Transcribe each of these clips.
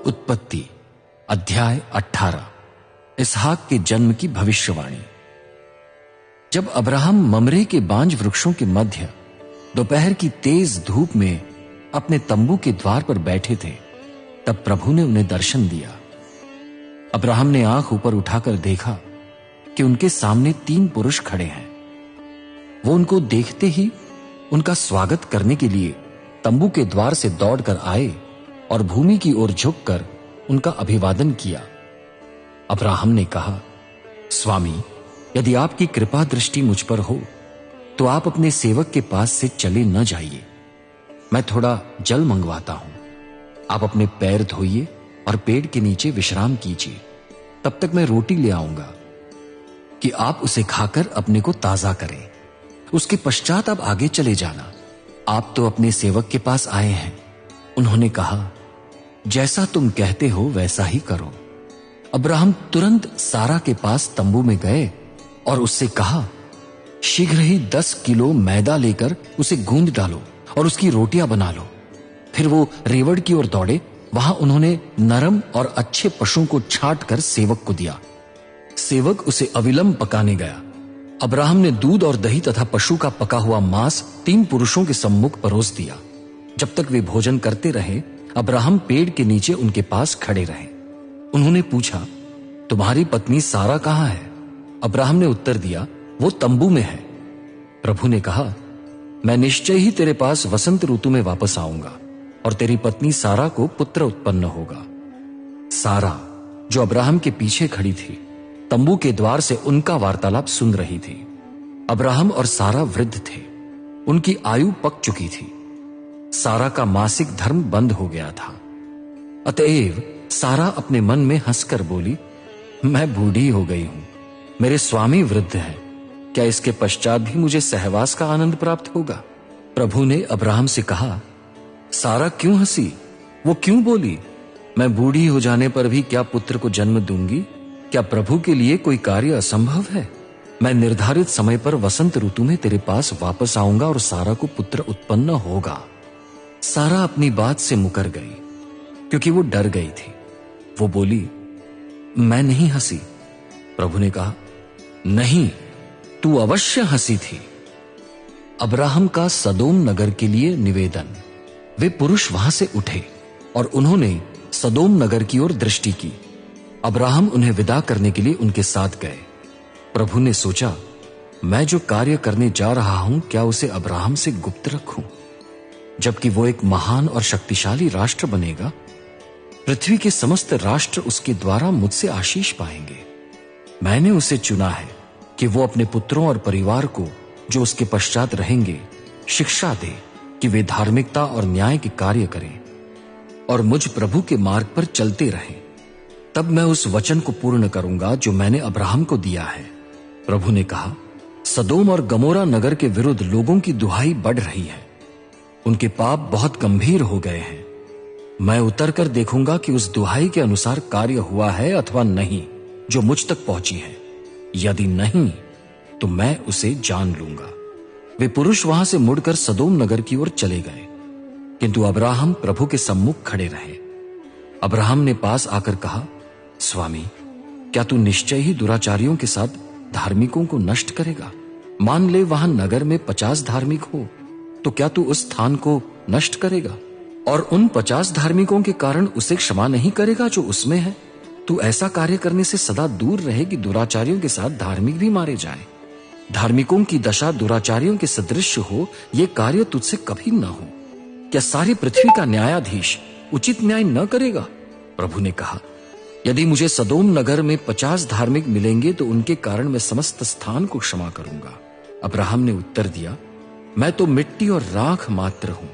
उत्पत्ति अध्याय 18। इसहाक के जन्म की भविष्यवाणी। जब अब्राहम ममरे के बांज वृक्षों के मध्य दोपहर की तेज धूप में अपने तंबू के द्वार पर बैठे थे, तब प्रभु ने उन्हें दर्शन दिया। अब्राहम ने आंख ऊपर उठाकर देखा कि उनके सामने 3 पुरुष खड़े हैं। वो उनको देखते ही उनका स्वागत करने के लिए तंबू के द्वार से दौड़कर आए और भूमि की ओर झुककर उनका अभिवादन किया। अब्राहम ने कहा, स्वामी, यदि आपकी कृपा दृष्टि मुझ पर हो तो आप अपने सेवक के पास से चले न जाइए। मैं थोड़ा जल मंगवाता हूं। आप अपने पैर धोइए और पेड़ के नीचे विश्राम कीजिए। तब तक मैं रोटी ले आऊंगा कि आप उसे खाकर अपने को ताजा करें। उसके पश्चात आप आगे चले जाना। आप तो अपने सेवक के पास आए हैं। उन्होंने कहा, जैसा तुम कहते हो वैसा ही करो। अब्राहम तुरंत सारा के पास तंबू में गए और उससे कहा, शीघ्र ही 10 किलो मैदा लेकर उसे गूंद डालो और उसकी रोटियां बना लो। फिर वो रेवड़ की ओर दौड़े। वहां उन्होंने नरम और अच्छे पशुओं को छांट कर सेवक को दिया। सेवक उसे अविलंब पकाने गया। अब्राहम ने दूध और दही तथा पशु का पका हुआ मांस 3 पुरुषों के सम्मुख परोस दिया। जब तक वे भोजन करते रहे, अब्राहम पेड़ के नीचे उनके पास खड़े रहे। उन्होंने पूछा, तुम्हारी पत्नी सारा कहां है? अब्राहम ने उत्तर दिया, वो तंबू में है। प्रभु ने कहा, मैं निश्चय ही तेरे पास वसंत ऋतु में वापस आऊंगा और तेरी पत्नी सारा को पुत्र उत्पन्न होगा। सारा, जो अब्राहम के पीछे खड़ी थी, तंबू के द्वार से उनका वार्तालाप सुन रही थी। अब्राहम और सारा वृद्ध थे। उनकी आयु पक चुकी थी। सारा का मासिक धर्म बंद हो गया था। अतएव सारा अपने मन में हंसकर बोली, मैं बूढ़ी हो गई हूं। मेरे स्वामी वृद्ध हैं। क्या इसके पश्चात भी मुझे सहवास का आनंद प्राप्त होगा? प्रभु ने अब्राहम से कहा, सारा क्यों हंसी? वो क्यों बोली, मैं बूढ़ी हो जाने पर भी क्या पुत्र को जन्म दूंगी? क्या प्रभु के लिए कोई कार्य असंभव है? मैं निर्धारित समय पर वसंत ऋतु में तेरे पास वापस आऊंगा और सारा को पुत्र उत्पन्न होगा। सारा अपनी बात से मुकर गई क्योंकि वो डर गई थी। वो बोली, मैं नहीं हंसी। प्रभु ने कहा, नहीं, तू अवश्य हंसी थी। अब्राहम का सदोम नगर के लिए निवेदन। वे पुरुष वहां से उठे और उन्होंने सदोम नगर की ओर दृष्टि की। अब्राहम उन्हें विदा करने के लिए उनके साथ गए। प्रभु ने सोचा, मैं जो कार्य करने जा रहा हूं, क्या उसे अब्राहम से गुप्त रखूं? जबकि वो एक महान और शक्तिशाली राष्ट्र बनेगा, पृथ्वी के समस्त राष्ट्र उसके द्वारा मुझसे आशीष पाएंगे। मैंने उसे चुना है कि वो अपने पुत्रों और परिवार को, जो उसके पश्चात रहेंगे, शिक्षा दे कि वे धार्मिकता और न्याय के कार्य करें और मुझ प्रभु के मार्ग पर चलते रहें। तब मैं उस वचन को पूर्ण करूंगा जो मैंने अब्राहम को दिया है। प्रभु ने कहा, सदोम और गमोरा नगर के विरुद्ध लोगों की दुहाई बढ़ रही है। उनके पाप बहुत गंभीर हो गए हैं। मैं उतर कर देखूंगा कि उस दुहाई के अनुसार कार्य हुआ है अथवा नहीं जो मुझ तक पहुंची है। यदि नहीं तो मैं उसे जान लूंगा। वे पुरुष वहां से मुड़कर सदोम नगर की ओर चले गए, किंतु अब्राहम प्रभु के सम्मुख खड़े रहे। अब्राहम ने पास आकर कहा, स्वामी, क्या तू निश्चय ही दुराचारियों के साथ धार्मिकों को नष्ट करेगा? मान ले वहां नगर में 50 धार्मिक हो, तो क्या तू उस स्थान को नष्ट करेगा और उन 50 धार्मिकों के कारण उसे क्षमा नहीं करेगा जो उसमें है? तू ऐसा कार्य करने से सदा दूर रहे कि दुराचारियों के साथ धार्मिक भी मारे जाएं। धार्मिकों की दशा दुराचारियों के सदृश हो, यह कार्य तुझसे कभी न हो। क्या सारी पृथ्वी का न्यायाधीश उचित न्याय न करेगा? प्रभु ने कहा, यदि मुझे सदोम नगर में 50 धार्मिक मिलेंगे तो उनके कारण मैं समस्त स्थान को क्षमा करूंगा। अब्राहम ने उत्तर दिया, मैं तो मिट्टी और राख मात्र हूं,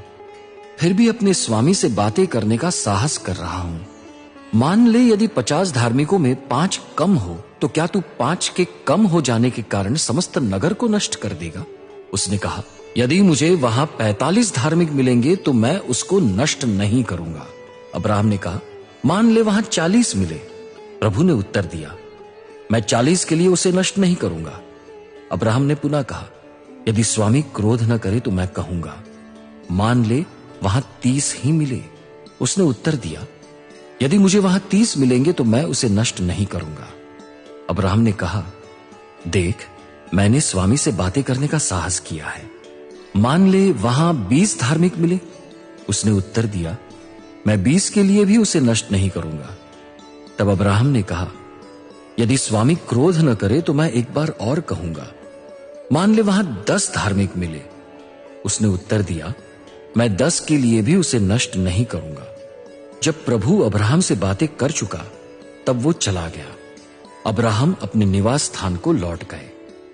फिर भी अपने स्वामी से बातें करने का साहस कर रहा हूं। मान ले यदि 50 धार्मिकों में 5 कम हो, तो क्या तू 5 के कम हो जाने के कारण समस्त नगर को नष्ट कर देगा? उसने कहा, यदि मुझे वहां 45 धार्मिक मिलेंगे तो मैं उसको नष्ट नहीं करूंगा। अब्राहम ने कहा, मान ले वहां 40 मिले। प्रभु ने उत्तर दिया, मैं 40 के लिए उसे नष्ट नहीं करूंगा। अब्राहम ने पुनः कहा, यदि स्वामी क्रोध न करे तो मैं कहूंगा, मान ले वहां 30 ही मिले। उसने उत्तर दिया, यदि मुझे वहां 30 मिलेंगे तो मैं उसे नष्ट नहीं करूंगा। अब्राहम ने कहा, देख, मैंने स्वामी से बातें करने का साहस किया है, मान ले वहां 20 धार्मिक मिले। उसने उत्तर दिया, मैं 20 के लिए भी उसे नष्ट नहीं करूंगा। तब अब्राहम ने कहा, यदि स्वामी क्रोध न करे तो मैं एक बार और कहूंगा, मान ले वहां 10 धार्मिक मिले। उसने उत्तर दिया, मैं 10 के लिए भी उसे नष्ट नहीं करूंगा। जब प्रभु अब्राहम से बातें कर चुका तब वो चला गया। अब्राहम अपने निवास स्थान को लौट गए।